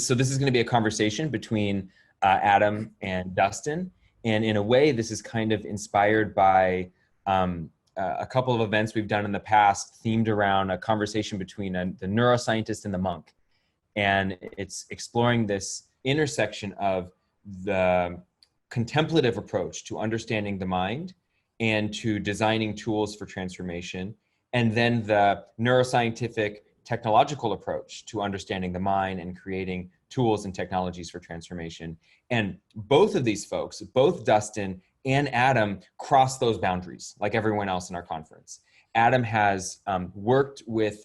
so this is going to be a conversation between Adam and Dustin. And in a way, this is kind of inspired by a couple of events we've done in the past themed around a conversation between the neuroscientist and the monk. And it's exploring this intersection of the contemplative approach to understanding the mind and to designing tools for transformation, and then the neuroscientific technological approach to understanding the mind and creating tools and technologies for transformation. And both of these folks, both Dustin and Adam, cross those boundaries like everyone else in our conference. Adam has worked with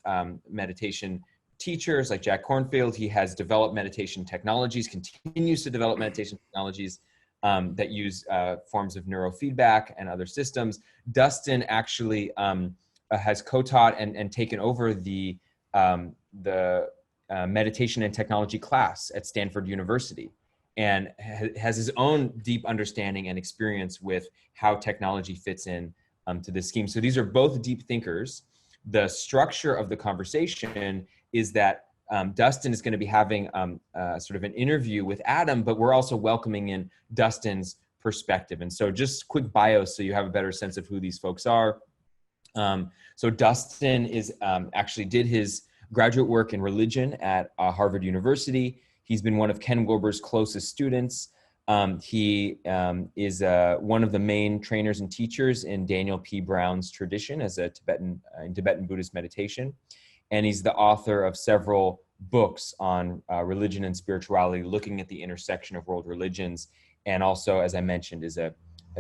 meditation teachers like Jack Kornfield. He has developed meditation technologies, continues to develop meditation technologies that use forms of neurofeedback and other systems. Dustin actually has co-taught and taken over the meditation and technology class at Stanford University, and has his own deep understanding and experience with how technology fits in to this scheme. So these are both deep thinkers. The structure of the conversation is that Dustin is going to be having sort of an interview with Adam, but we're also welcoming in Dustin's perspective. And so just quick bios so you have a better sense of who these folks are. So Dustin is actually did his graduate work in religion at Harvard University. He's been one of Ken Wilber's closest students. He is one of the main trainers and teachers in Daniel P. Brown's tradition as a Tibetan Buddhist meditation. And he's the author of several books on religion and spirituality, looking at the intersection of world religions. And also, as I mentioned, is a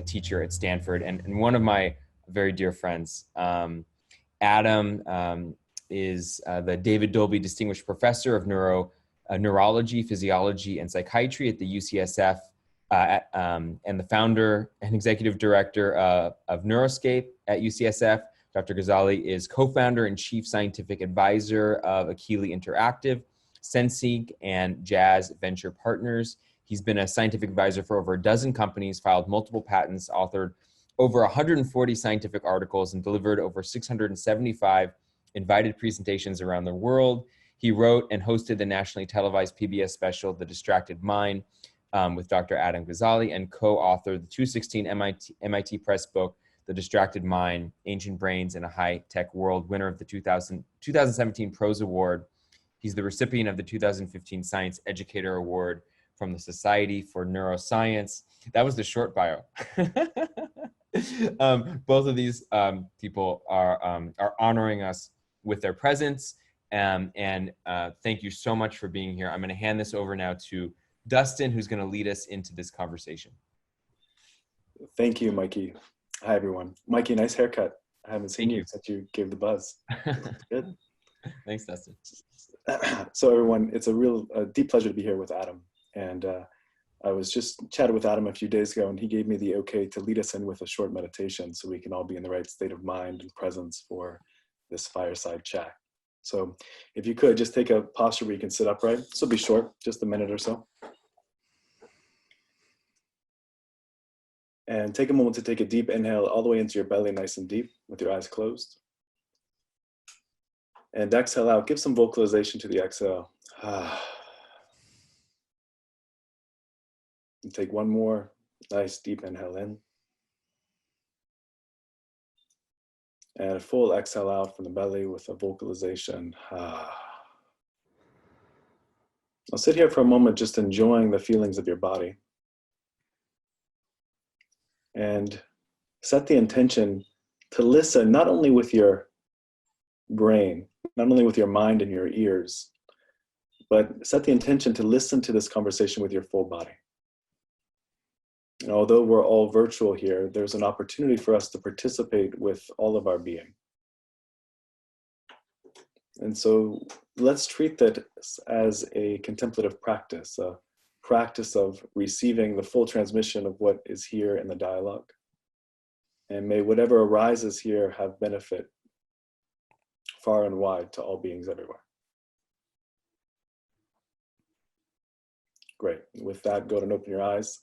teacher at Stanford and one of my very dear friends. Adam is the David Dolby Distinguished Professor of Neurology, Physiology, and Psychiatry at the UCSF, and the founder and executive director of Neuroscape at UCSF. Dr. Gazzaley is co-founder and chief scientific advisor of Akili Interactive, Senseek, and Jazz Venture Partners. He's been a scientific advisor for over a dozen companies, filed multiple patents, authored over 140 scientific articles, and delivered over 675 invited presentations around the world. He wrote and hosted the nationally televised PBS special, The Distracted Mind, with Dr. Adam Gazzaley, and co-authored the 2016 MIT Press book, The Distracted Mind, Ancient Brains in a High-Tech World, winner of the 2017 Prose Award. He's the recipient of the 2015 Science Educator Award from the Society for Neuroscience. That was the short bio. Both of these people are honoring us with their presence. And thank you so much for being here. I'm going to hand this over now to Dustin, who's going to lead us into this conversation. Thank you, Mikey. Hi, everyone. Mikey, nice haircut. I haven't seen you since you gave the buzz. Good. Thanks, Dustin. So everyone, it's a deep pleasure to be here with Adam. And I was just chatting with Adam a few days ago, and he gave me the okay to lead us in with a short meditation so we can all be in the right state of mind and presence for this fireside chat. So if you could just take a posture where you can sit upright. This will be short, just a minute or so. And take a moment to take a deep inhale all the way into your belly, nice and deep, with your eyes closed. And exhale out. Give some vocalization to the exhale. And take one more nice deep inhale in. And a full exhale out from the belly with a vocalization. Now sit here for a moment, just enjoying the feelings of your body. And set the intention to listen, not only with your brain, not only with your mind and your ears, but set the intention to listen to this conversation with your full body. And although we're all virtual here, there's an opportunity for us to participate with all of our being. And so let's treat that as a contemplative practice, a practice of receiving the full transmission of what is here in the dialogue. And may whatever arises here have benefit far and wide to all beings everywhere. Great. With that, go ahead and open your eyes,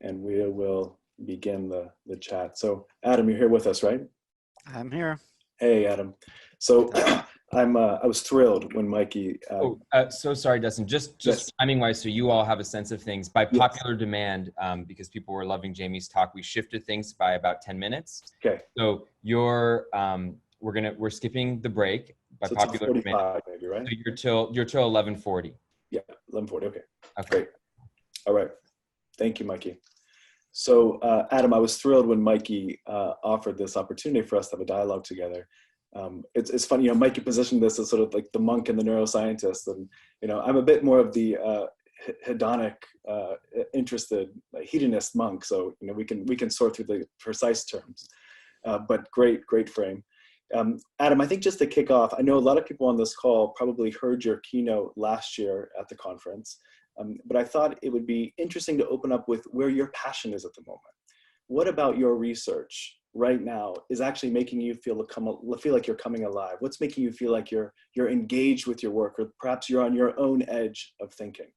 and we will begin the chat. So Adam, you're here with us, right? I'm here. Hey, Adam. So I was thrilled when Mikey. So sorry, Dustin. Just Yes. timing wise, so you all have a sense of things. By Yes. popular demand, because people were loving Jamie's talk, we shifted things by about 10 minutes. Okay. So we're skipping the break by So popular it's 45 demand. maybe, right? So you're till 11:40. Yeah, 11:40. Okay. Okay. Great. All right. Thank you, Mikey. So Adam, I was thrilled when Mikey offered this opportunity for us to have a dialogue together. It's funny, Mikey positioned this as sort of like the monk and the neuroscientist, and I'm a bit more of the hedonic, interested, hedonist monk. So we can sort through the precise terms, but great frame. Adam, I think just to kick off, I know a lot of people on this call probably heard your keynote last year at the conference, but I thought it would be interesting to open up with where your passion is at the moment. What about your research right now is actually making you feel like you're coming alive? What's making you feel like you're engaged with your work, or perhaps you're on your own edge of thinking?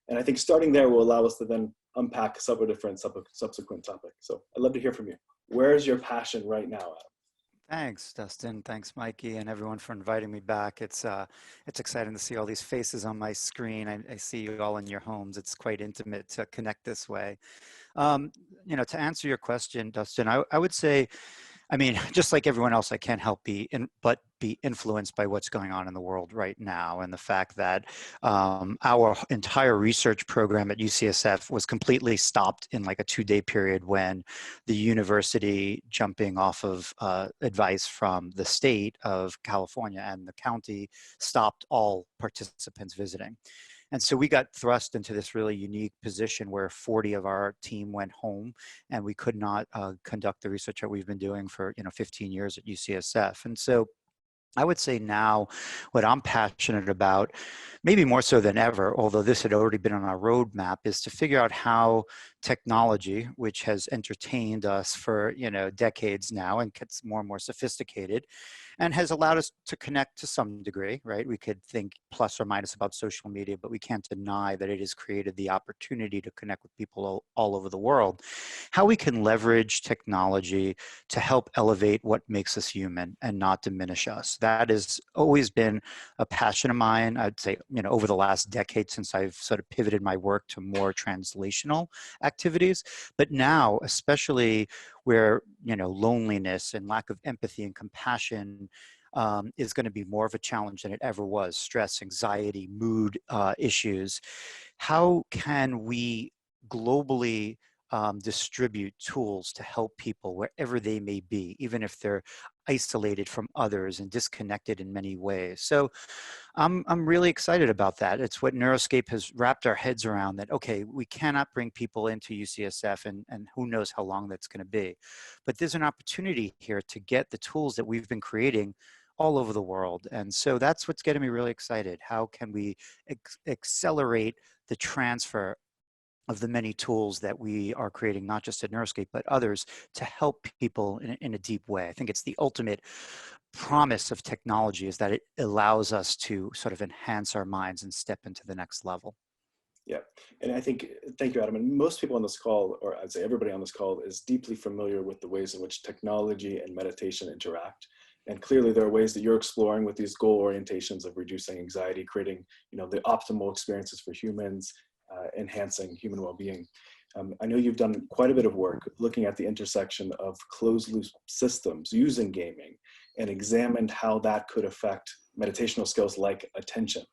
And I think starting there will allow us to then unpack several different subsequent topics. So I'd love to hear from you. Where is your passion right now, Adam? Thanks, Dustin. Thanks, Mikey, and everyone for inviting me back. It's exciting to see all these faces on my screen. I see you all in your homes. It's quite intimate to connect this way. To answer your question, Dustin, I would say, just like everyone else, I can't help but be influenced by what's going on in the world right now, and the fact that our entire research program at UCSF was completely stopped in like a 2-day period when the university, jumping off of advice from the state of California and the county, stopped all participants visiting. And so we got thrust into this really unique position where 40 of our team went home, and we could not conduct the research that we've been doing for 15 years at UCSF. And so I would say now what I'm passionate about, maybe more so than ever, although this had already been on our roadmap, is to figure out how technology, which has entertained us for decades now and gets more and more sophisticated, and has allowed us to connect to some degree, right? We could think plus or minus about social media, but we can't deny that it has created the opportunity to connect with people all over the world. How we can leverage technology to help elevate what makes us human and not diminish us. That has always been a passion of mine. I'd say, over the last decade, since I've sort of pivoted my work to more translational activities. But now, especially where, loneliness and lack of empathy and compassion is going to be more of a challenge than it ever was. Stress, anxiety, mood issues. How can we globally distribute tools to help people wherever they may be, even if they're isolated from others and disconnected in many ways? So I'm really excited about that. It's what Neuroscape has wrapped our heads around, that, okay, we cannot bring people into UCSF and who knows how long that's going to be. But there's an opportunity here to get the tools that we've been creating all over the world. And so that's what's getting me really excited. How can we accelerate the transfer of the many tools that we are creating, not just at Neuroscape, but others, to help people in a deep way? I think it's the ultimate promise of technology, is that it allows us to sort of enhance our minds and step into the next level. Yeah, and I think, thank you, Adam. And most people on this call, or I'd say everybody on this call, is deeply familiar with the ways in which technology and meditation interact. And clearly there are ways that you're exploring with these goal orientations of reducing anxiety, creating, the optimal experiences for humans, enhancing human well-being. I know you've done quite a bit of work looking at the intersection of closed-loop systems using gaming, and examined how that could affect meditational skills like attention.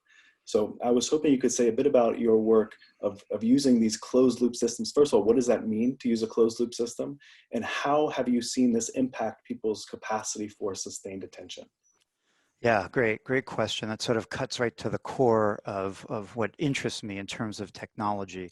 So I was hoping you could say a bit about your work of using these closed-loop systems. First of all, what does that mean to use a closed-loop system? And how have you seen this impact people's capacity for sustained attention? Yeah, great question. That sort of cuts right to the core of what interests me in terms of technology.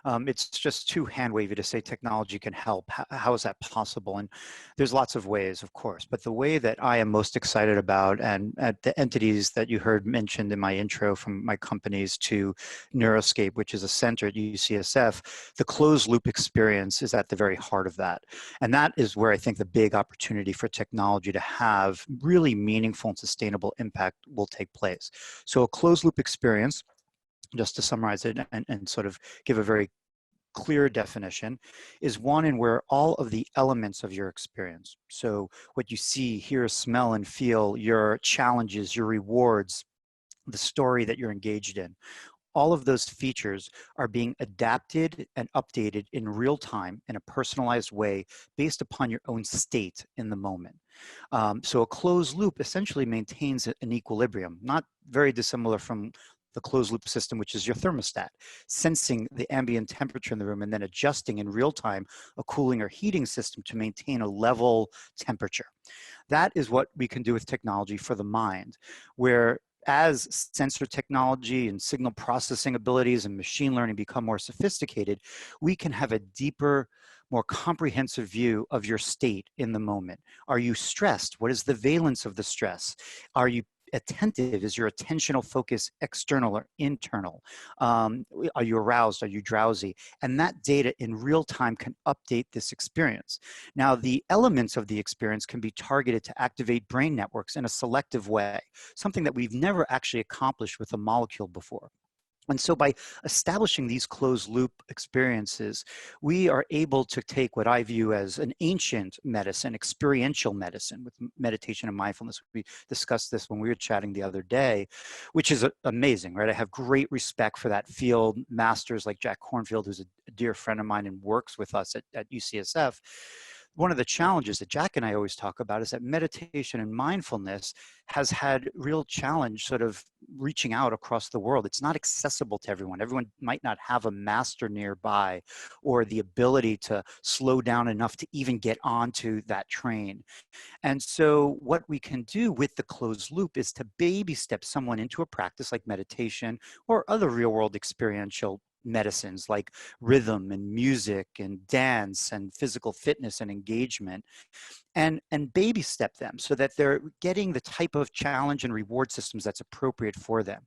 It's just too hand-wavy to say technology can help. How is that possible? And there's lots of ways, of course, but the way that I am most excited about, and at the entities that you heard mentioned in my intro, from my companies to Neuroscape, which is a center at UCSF, the closed loop experience is at the very heart of that. And that is where I think the big opportunity for technology to have really meaningful and sustainable impact will take place. So a closed loop experience, just to summarize it and sort of give a very clear definition is one in where all of the elements of your experience, so what you see, hear, smell, and feel, your challenges, your rewards, the story that you're engaged in, all of those features are being adapted and updated in real time in a personalized way based upon your own state in the moment. So a closed loop essentially maintains an equilibrium, not very dissimilar from the closed loop system, which is your thermostat, sensing the ambient temperature in the room and then adjusting in real time a cooling or heating system to maintain a level temperature. That is what we can do with technology for the mind, where as sensor technology and signal processing abilities and machine learning become more sophisticated, we can have a deeper, more comprehensive view of your state in the moment. Are you stressed? What is the valence of the stress? Are you attentive? Is your attentional focus external or internal? Are you aroused? Are you drowsy? And that data in real time can update this experience. Now, the elements of the experience can be targeted to activate brain networks in a selective way, something that we've never actually accomplished with a molecule before. And so by establishing these closed loop experiences, we are able to take what I view as an ancient medicine, experiential medicine with meditation and mindfulness. We discussed this when we were chatting the other day, which is amazing, right? I have great respect for that field. Masters like Jack Kornfield, who's a dear friend of mine and works with us at UCSF. One of the challenges that Jack and I always talk about is that meditation and mindfulness has had real challenge sort of reaching out across the world. It's not accessible to everyone. Everyone might not have a master nearby or the ability to slow down enough to even get onto that train. And so what we can do with the closed loop is to baby step someone into a practice like meditation or other real world experiential medicines like rhythm and music and dance and physical fitness and engagement, and baby step them so that they're getting the type of challenge and reward systems that's appropriate for them.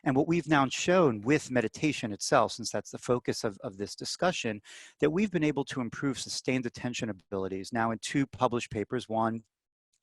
And what we've now shown with meditation itself, since that's the focus of this discussion, that we've been able to improve sustained attention abilities now in 2 published papers. One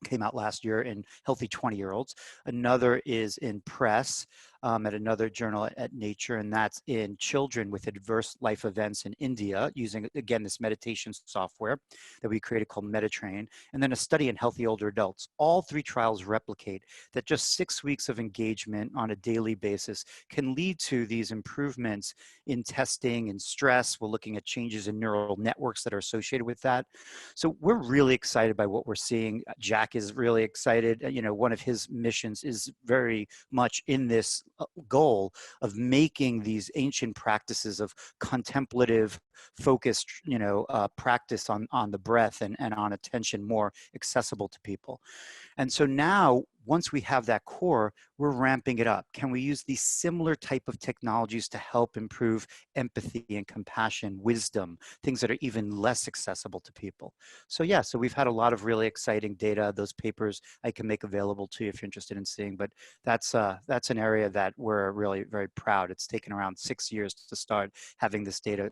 came out last year in healthy 20-year-olds. Another is in Press at another journal at Nature, and that's in children with adverse life events in India using, again, this meditation software that we created called MetaTrain, and then a study in healthy older adults. All 3 trials replicate that just 6 weeks of engagement on a daily basis can lead to these improvements in testing and stress. We're looking at changes in neural networks that are associated with that. So we're really excited by what we're seeing. Jack is really excited. You know, one of his missions is very much in this goal of making these ancient practices of contemplative, focused, practice on the breath and on attention more accessible to people. And so now, once we have that core, we're ramping it up. Can we use these similar type of technologies to help improve empathy and compassion, wisdom, things that are even less accessible to people? So yeah, so we've had a lot of really exciting data. Those papers I can make available to you if you're interested in seeing, but that's an area that we're really very proud. It's taken around 6 years to start having this data,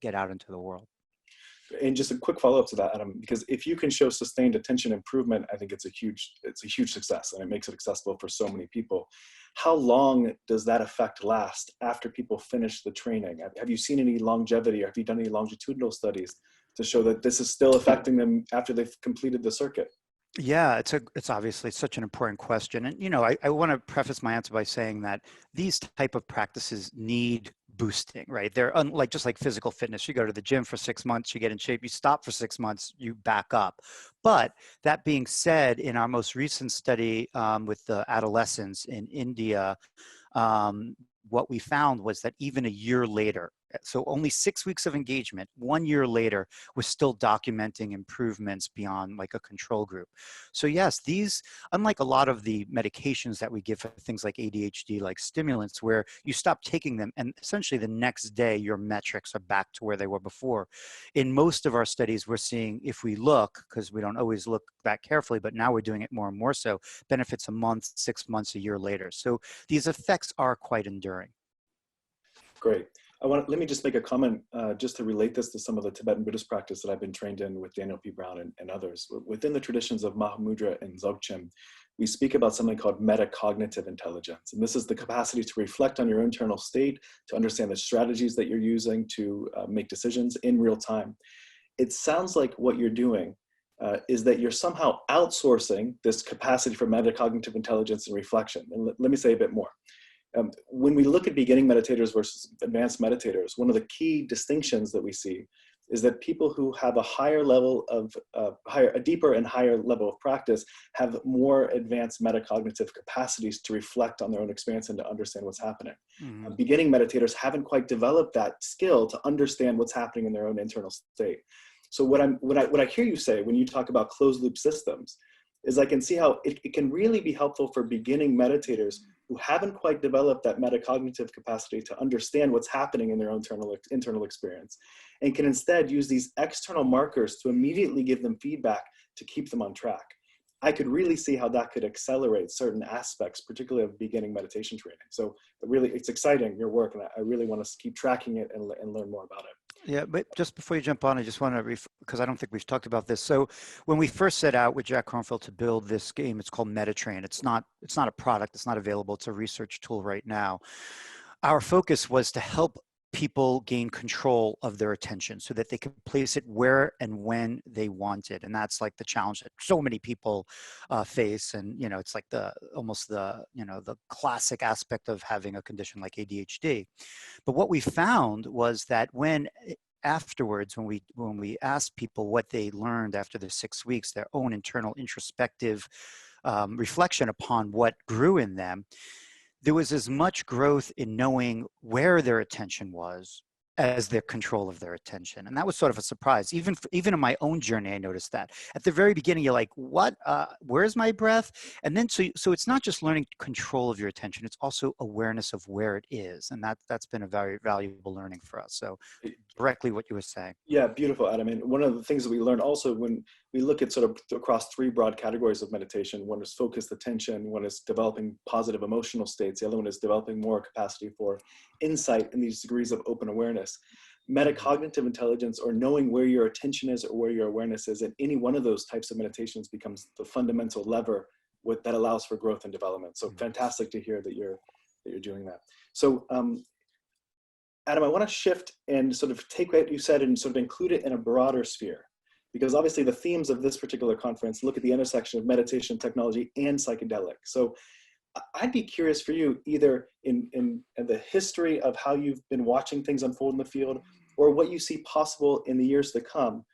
get out into the world. And just a quick follow-up to that, Adam, because if you can show sustained attention improvement, I think it's a huge success, and it makes it accessible for so many people. How long does that effect last after people finish the training? Have you seen any longevity, or have you done any longitudinal studies to show that this is still affecting them after they've completed the circuit? Yeah, it's obviously such an important question. And, I want to preface my answer by saying that these type of practices need boosting, right? They're just like physical fitness. You go to the gym for 6 months, you get in shape, you stop for 6 months, you back up. But that being said, in our most recent study with the adolescents in India, what we found was that even a year later, so only 6 weeks of engagement, 1 year later, we're still documenting improvements beyond like a control group. So yes, these, unlike a lot of the medications that we give for things like ADHD, like stimulants, where you stop taking them and essentially the next day your metrics are back to where they were before. In most of our studies, we're seeing, if we look, because we don't always look that carefully, but now we're doing it more and more so, benefits a month, 6 months, a year later. So these effects are quite enduring. Great. Let me just make a comment just to relate this to some of the Tibetan Buddhist practice that I've been trained in with Daniel P. Brown and others. Within the traditions of Mahamudra and Dzogchen, we speak about something called metacognitive intelligence. And this is the capacity to reflect on your internal state, to understand the strategies that you're using to make decisions in real time. It sounds like what you're doing is that you're somehow outsourcing this capacity for metacognitive intelligence and reflection. And let me say a bit more. When we look at beginning meditators versus advanced meditators, one of the key distinctions that we see is that people who have a higher level of, a deeper and higher level of practice have more advanced metacognitive capacities to reflect on their own experience and to understand what's happening. Mm-hmm. Beginning meditators haven't quite developed that skill to understand what's happening in their own internal state. So what I hear you say when you talk about closed loop systems is I can see how it can really be helpful for beginning meditators who haven't quite developed that metacognitive capacity to understand what's happening in their own internal experience, and can instead use these external markers to immediately give them feedback to keep them on track. I could really see how that could accelerate certain aspects, particularly of beginning meditation training. So really, it's exciting, your work, and I really want to keep tracking it and learn more about it. Yeah, but just before you jump on, I just want to, because I don't think we've talked about this. So when we first set out with Jack Kornfield to build this game, it's called MetaTrain. It's not a product, it's not available. It's a research tool right now. Our focus was to help people gain control of their attention so that they can place it where and when they want it. And that's like the challenge that so many people face. And, you know, it's like almost the classic aspect of having a condition like ADHD. But what we found was that afterwards, when we asked people what they learned after the 6 weeks, their own internal introspective reflection upon what grew in them, there was as much growth in knowing where their attention was as their control of their attention. And that was sort of a surprise. Even in my own journey, I noticed that. At the very beginning, you're like, what? Where's my breath? And then, so it's not just learning control of your attention, it's also awareness of where it is. And that's been a very valuable learning for us. So directly what you were saying. Yeah, beautiful, Adam. And one of the things that we learned also when we look at sort of across 3 broad categories of meditation, one is focused attention, one is developing positive emotional states, the other one is developing more capacity for insight and these degrees of open awareness. Metacognitive intelligence, or knowing where your attention is or where your awareness is in any one of those types of meditations, becomes the fundamental lever that allows for growth and development. So fantastic to hear that you're doing that. So Adam, I want to shift and sort of take what you said and sort of include it in a broader sphere, because obviously the themes of this particular conference look at the intersection of meditation, technology, and psychedelics. So I'd be curious for you, either in the history of how you've been watching things unfold in the field, or what you see possible in the years to come.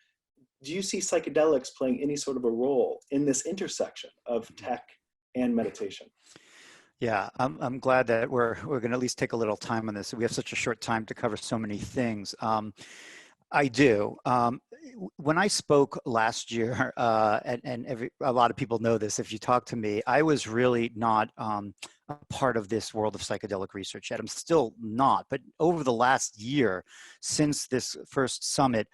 Do you see psychedelics playing any sort of a role in this intersection of tech and meditation? Yeah, I'm glad that we're going to at least take a little time on this. We have such a short time to cover so many things. I do. When I spoke last year, and a lot of people know this, if you talk to me, I was really not a part of this world of psychedelic research yet. I'm still not, but over the last year, since this first summit,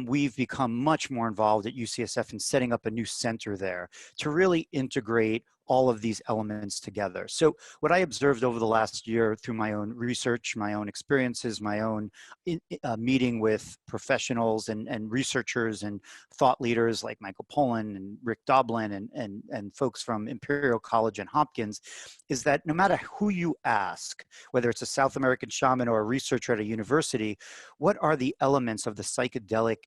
we've become much more involved at UCSF in setting up a new center there to really integrate all of these elements together. So what I observed over the last year through my own research, my own experiences, my own meeting with professionals and researchers and thought leaders like Michael Pollan and Rick Doblin and folks from Imperial College and Hopkins, is that no matter who you ask, whether it's a South American shaman or a researcher at a university, what are the elements of the psychedelic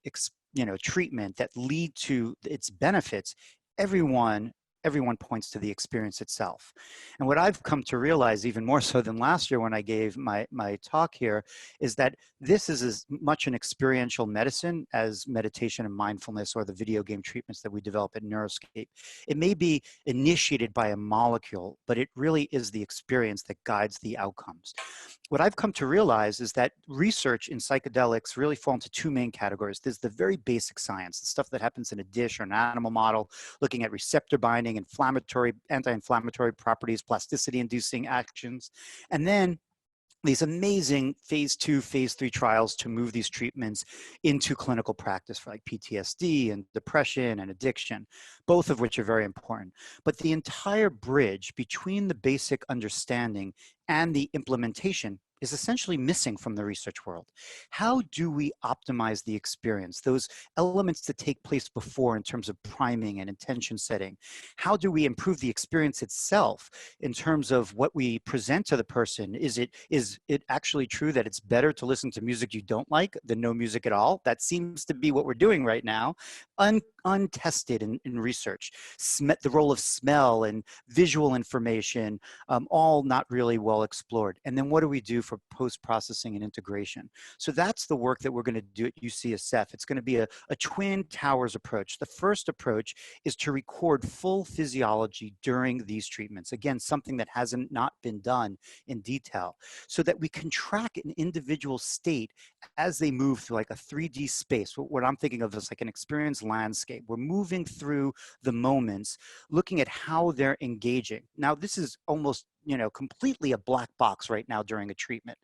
treatment that lead to its benefits? Everyone points to the experience itself. And what I've come to realize, even more so than last year when I gave my talk here, is that this is as much an experiential medicine as meditation and mindfulness or the video game treatments that we develop at Neuroscape. It may be initiated by a molecule, but it really is the experience that guides the outcomes. What I've come to realize is that research in psychedelics really fall into 2 main categories. There's the very basic science, the stuff that happens in a dish or an animal model, looking at receptor binding, anti-inflammatory properties, plasticity-inducing actions, and then these amazing phase 2, phase 3 trials to move these treatments into clinical practice for like PTSD and depression and addiction, both of which are very important. But the entire bridge between the basic understanding and the implementation is essentially missing from the research world. How do we optimize the experience, those elements that take place before in terms of priming and intention setting? How do we improve the experience itself in terms of what we present to the person? Is it actually true that it's better to listen to music you don't like than no music at all? That seems to be what we're doing right now, untested in research. The role of smell and visual information, all not really well explored. And then what do we do for post-processing and integration? So that's the work that we're going to do at UCSF. It's going to be a twin towers approach. The first approach is to record full physiology during these treatments. Again, something that hasn't not been done in detail, so that we can track an individual state as they move through like a 3D space. What I'm thinking of is like an experience landscape. We're moving through the moments, looking at how they're engaging. Now, this is almost, completely a black box right now during a treatment.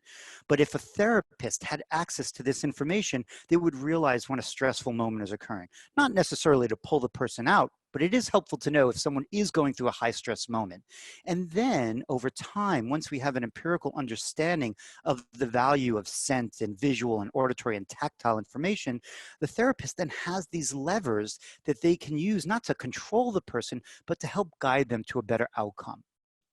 But if a therapist had access to this information, they would realize when a stressful moment is occurring. Not necessarily to pull the person out, but it is helpful to know if someone is going through a high stress moment. And then over time, once we have an empirical understanding of the value of scent and visual and auditory and tactile information, the therapist then has these levers that they can use not to control the person, but to help guide them to a better outcome.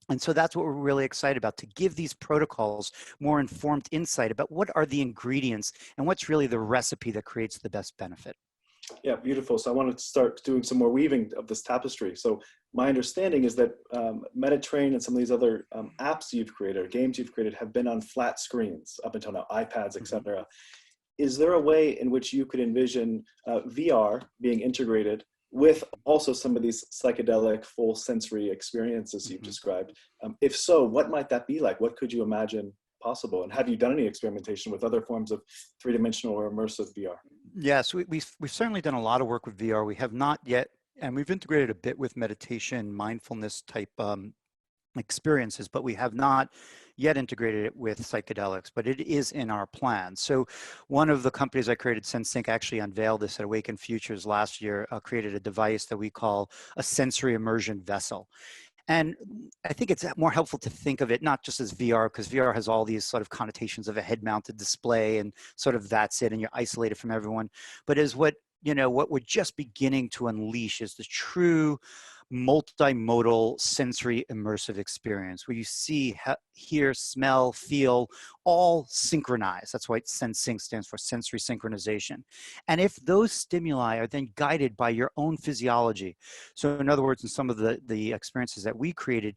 And so that's what we're really excited about, to give these protocols more informed insight about what are the ingredients and what's really the recipe that creates the best benefit. Yeah, beautiful. So I wanted to start doing some more weaving of this tapestry. So my understanding is that MetaTrain and some of these other apps you've created, or games you've created, have been on flat screens up until now, iPads, etc. Is there a way in which you could envision VR being integrated with also some of these psychedelic full sensory experiences you've described? If so, what might that be like? What could you imagine possible? And have you done any experimentation with other forms of three-dimensional or immersive VR? Yes, we've certainly done a lot of work with VR. We have not yet, and we've integrated a bit with meditation, mindfulness type experiences, but we have not yet integrated it with psychedelics, but it is in our plan. So one of the companies I created, SenseSync, actually unveiled this at Awaken Futures last year, created a device that we call a sensory immersion vessel. And I think it's more helpful to think of it not just as VR, because VR has all these sort of connotations of a head-mounted display and sort of that's it, and you're isolated from everyone, but as what we're just beginning to unleash is the true multimodal sensory immersive experience where you see, hear, smell, feel, all synchronized. That's why SenseSync stands for sensory synchronization. And if those stimuli are then guided by your own physiology, so in other words, in some of the experiences that we created,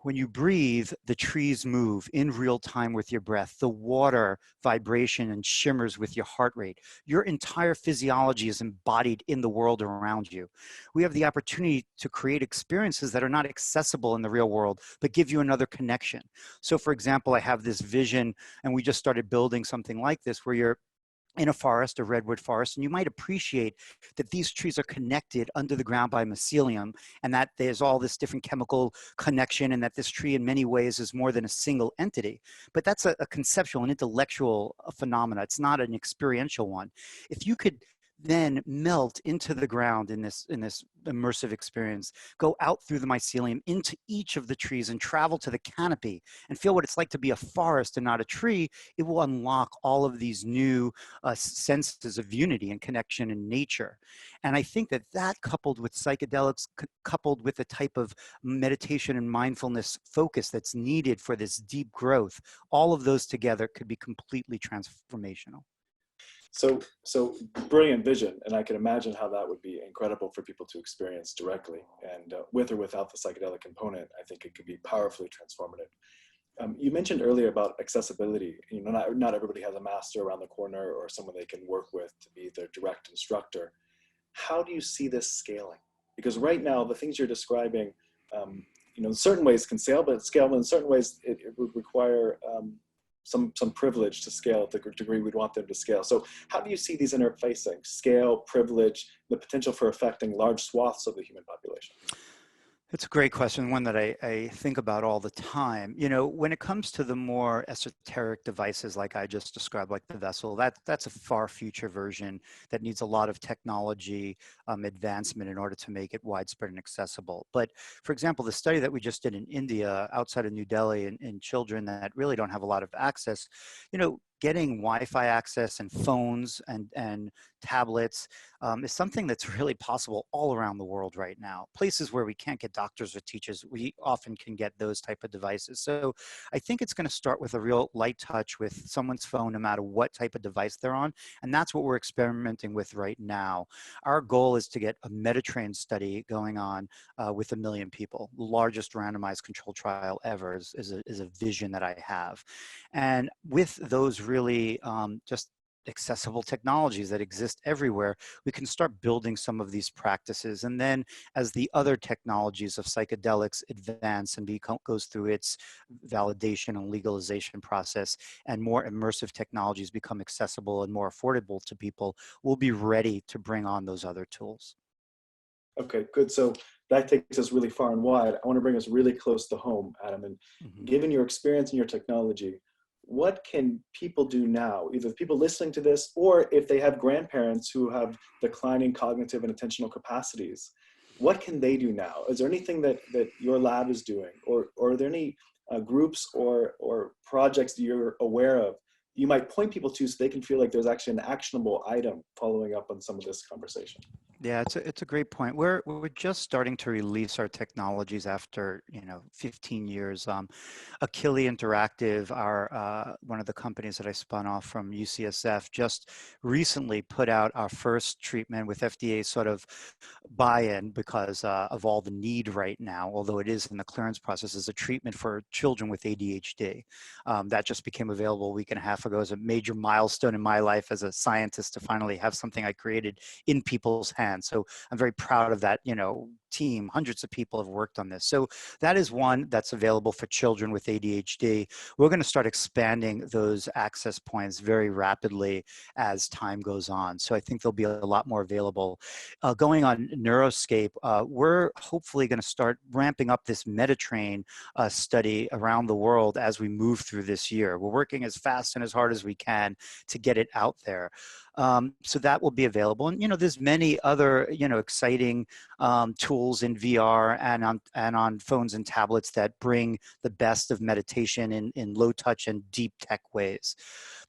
when you breathe, the trees move in real time with your breath. The water vibration and shimmers with your heart rate. Your entire physiology is embodied in the world around you. We have the opportunity to create experiences that are not accessible in the real world, but give you another connection. So for example, I have this vision, and we just started building something like this where you're in a forest, a redwood forest, and you might appreciate that these trees are connected under the ground by mycelium, and that there's all this different chemical connection, and that this tree in many ways is more than a single entity. But that's a conceptual and intellectual phenomena. It's not an experiential one. If you could then melt into the ground in this immersive experience, go out through the mycelium into each of the trees and travel to the canopy and feel what it's like to be a forest and not a tree, it will unlock all of these new senses of unity and connection in nature. And I think that coupled with psychedelics, coupled with the type of meditation and mindfulness focus that's needed for this deep growth, all of those together could be completely transformational. So brilliant vision, and I can imagine how that would be incredible for people to experience directly. And with or without the psychedelic component, I think it could be powerfully transformative. You mentioned earlier about accessibility. Not everybody has a master around the corner or someone they can work with to be their direct instructor. How do you see this scaling? Because right now, the things you're describing, in certain ways can scale, but in certain ways it would require some privilege to scale to the degree we'd want them to scale. So how do you see these interfacing, scale, privilege, the potential for affecting large swaths of the human population? It's a great question, one that I think about all the time. You know, when it comes to the more esoteric devices like I just described, like the vessel, that's a far future version that needs a lot of technology advancement in order to make it widespread and accessible. But for example, the study that we just did in India, outside of New Delhi, in children that really don't have a lot of access, you know, getting Wi-Fi access and phones and tablets is something that's really possible all around the world right now. Places where we can't get doctors or teachers, we often can get those type of devices. So I think it's going to start with a real light touch with someone's phone, no matter what type of device they're on. And that's what we're experimenting with right now. Our goal is to get a Metatrain study going on with 1 million people. The largest randomized controlled trial ever is a vision that I have. And with those really just accessible technologies that exist everywhere, we can start building some of these practices. And then as the other technologies of psychedelics advance and goes through its validation and legalization process, and more immersive technologies become accessible and more affordable to people, we'll be ready to bring on those other tools. Okay, good. So that takes us really far and wide. I want to bring us really close to home, Adam. And given your experience and your technology, what can people do now, either people listening to this or if they have grandparents who have declining cognitive and attentional capacities, what can they do now? Is there anything that your lab is doing, or are there any groups or projects that you're aware of you might point people to so they can feel like there's actually an actionable item following up on some of this conversation? Yeah, it's a great point. We're just starting to release our technologies after 15 years. Akili Interactive, our one of the companies that I spun off from UCSF, just recently put out our first treatment with FDA sort of buy-in because of all the need right now. Although it is in the clearance process, as a treatment for children with ADHD. That just became available a week and a half ago. As a major milestone in my life as a scientist to finally have something I created in people's hands. So I'm very proud of that, team. Hundreds of people have worked on this. So that is one that's available for children with ADHD. We're going to start expanding those access points very rapidly as time goes on. So I think there'll be a lot more available. Going on Neuroscape, we're hopefully going to start ramping up this Metatrain study around the world as we move through this year. We're working as fast and as hard as we can to get it out there. So that will be available. And, there's many other, exciting tools in VR and on phones and tablets that bring the best of meditation in low touch and deep tech ways.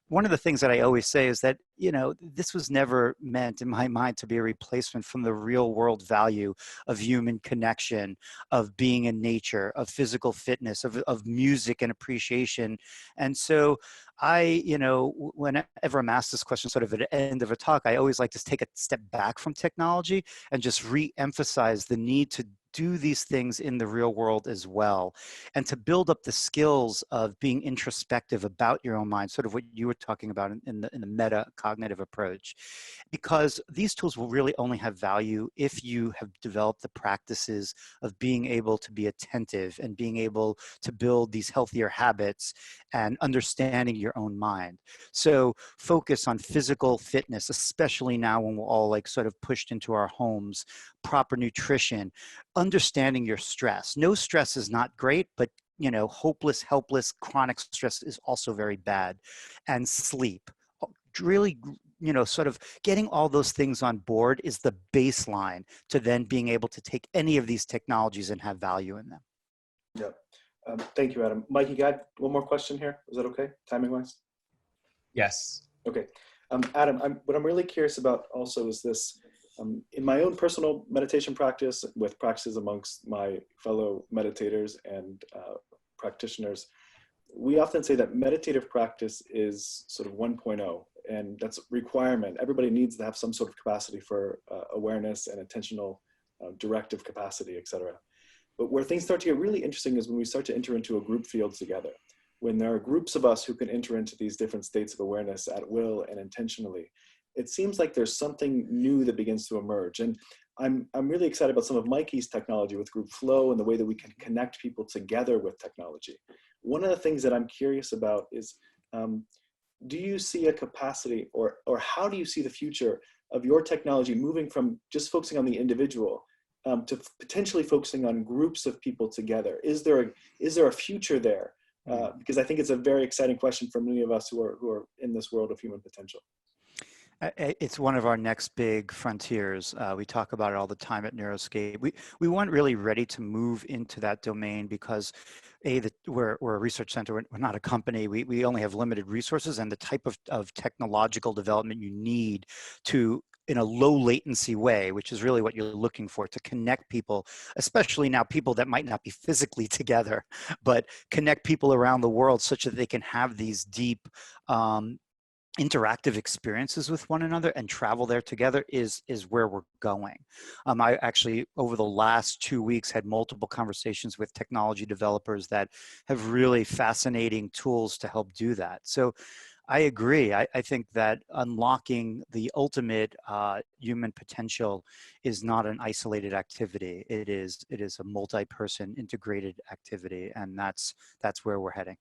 One of the things that I always say is that, this was never meant in my mind to be a replacement from the real world value of human connection, of being in nature, of physical fitness, of music and appreciation. And so whenever I'm asked this question sort of at the end of a talk, I always like to take a step back from technology and just re-emphasize the need to do these things in the real world as well, and to build up the skills of being introspective about your own mind, sort of what you were talking about in the metacognitive approach, because these tools will really only have value if you have developed the practices of being able to be attentive and being able to build these healthier habits and understanding your own mind. So focus on physical fitness, especially now when we're all sort of pushed into our homes, proper nutrition, understanding your stress. No stress is not great, but hopeless, helpless, chronic stress is also very bad. And sleep. Really, sort of getting all those things on board is the baseline to then being able to take any of these technologies and have value in them. Yeah. Thank you, Adam. Mike, you got one more question here? Is that okay, timing-wise? Yes. Okay. Adam, what I'm really curious about also is this. In my own personal meditation practice, with practices amongst my fellow meditators and practitioners, we often say that meditative practice is sort of 1.0, and that's a requirement. Everybody needs to have some sort of capacity for awareness and attentional directive capacity, etc. But where things start to get really interesting is when we start to enter into a group field together. When there are groups of us who can enter into these different states of awareness at will and intentionally, it seems like there's something new that begins to emerge. And I'm really excited about some of Mikey's technology with group flow and the way that we can connect people together with technology. One of the things that I'm curious about is, do you see a capacity or how do you see the future of your technology moving from just focusing on the individual to potentially focusing on groups of people together? Is there a future there? Because I think it's a very exciting question for many of us who are in this world of human potential. It's one of our next big frontiers. We talk about it all the time at Neuroscape. We weren't really ready to move into that domain because we're a research center, we're not a company. We only have limited resources, and the type of technological development you need to, in a low latency way, which is really what you're looking for, to connect people, especially now people that might not be physically together, but connect people around the world such that they can have these deep interactive experiences with one another and travel there together is where we're going. I actually, over the last 2 weeks, had multiple conversations with technology developers that have really fascinating tools to help do that. So I agree. I think that unlocking the ultimate human potential is not an isolated activity. It is a multi-person integrated activity, and that's where we're heading.